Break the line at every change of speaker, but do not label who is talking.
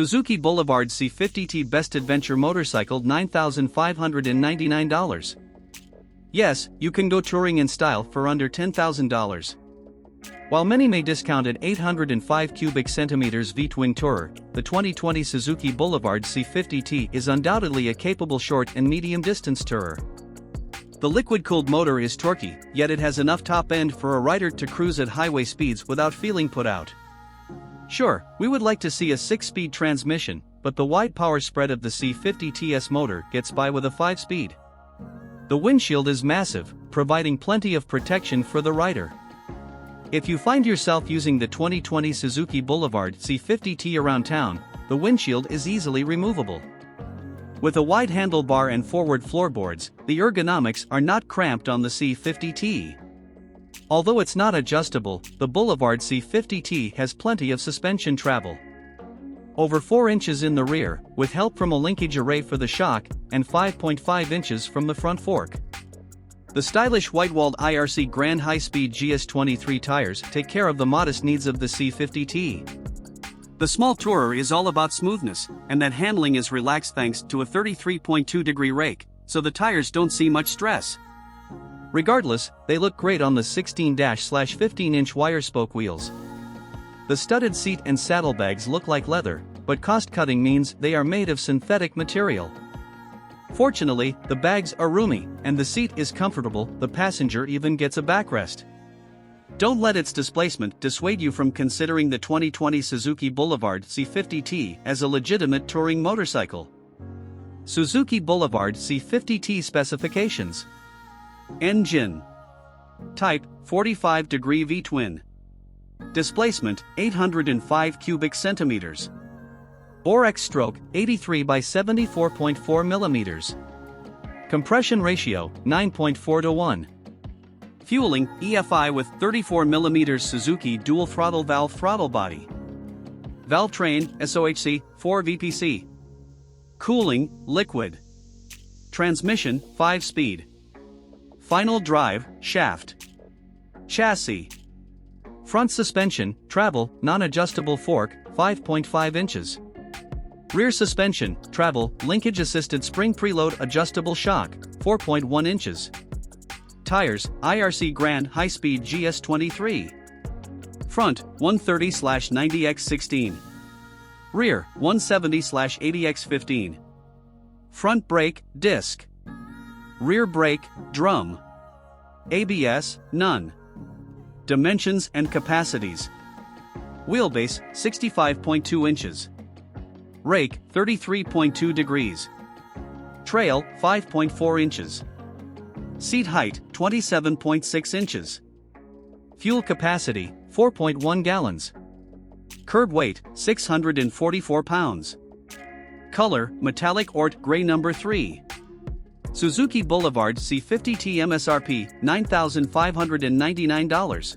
Suzuki Boulevard C50T Best Adventure Motorcycle $9,599. Yes, you can go touring in style for under $10,000. While many may discount at 805 cubic centimeters V-twin tourer, the 2020 Suzuki Boulevard C50T is undoubtedly a capable short and medium distance tourer. The liquid-cooled motor is torquey, yet it has enough top end for a rider to cruise at highway speeds without feeling put out. Sure, we would like to see a 6-speed transmission, but the wide power spread of the C50TS motor gets by with a 5-speed. The windshield is massive, providing plenty of protection for the rider. If you find yourself using the 2020 Suzuki Boulevard C50T around town, the windshield is easily removable. With a wide handlebar and forward floorboards, the ergonomics are not cramped on the C50T. Although it's not adjustable, the Boulevard C50T has plenty of suspension travel. Over 4 inches in the rear, with help from a linkage array for the shock, and 5.5 inches from the front fork. The stylish white-walled IRC Grand High-Speed GS23 tires take care of the modest needs of the C50T. The small tourer is all about smoothness, and that handling is relaxed thanks to a 33.2-degree rake, so the tires don't see much stress. Regardless, they look great on the 16-15-inch wire spoke wheels. The studded seat and saddlebags look like leather, but cost-cutting means they are made of synthetic material. Fortunately, the bags are roomy, and the seat is comfortable. The passenger even gets a backrest. Don't let its displacement dissuade you from considering the 2020 Suzuki Boulevard C50T as a legitimate touring motorcycle. Suzuki Boulevard C50T specifications. Engine type 45-degree V-twin. Displacement 805 cubic centimeters. Bore X stroke 83 by 74.4 millimeters. Compression ratio 9.4 to 1. Fueling EFI with 34 mm Suzuki Dual Throttle Valve throttle body. Valvetrain SOHC 4 VPC. Cooling liquid. Transmission 5-speed. Final drive, shaft. Chassis. Front suspension, travel, non-adjustable fork, 5.5 inches. Rear suspension, travel, linkage-assisted spring-preload adjustable shock, 4.1 inches. Tires, IRC Grand High-Speed GS23. Front, 130/90x16. Rear, 170/80x15. Front brake, disc. Rear brake, drum. ABS, none. Dimensions and capacities. Wheelbase, 65.2 inches. Rake, 33.2 degrees. Trail, 5.4 inches. Seat height, 27.6 inches. Fuel capacity, 4.1 gallons. Curb weight, 644 pounds. Color, metallic Oort gray number 3. Suzuki Boulevard C50T MSRP $9,599.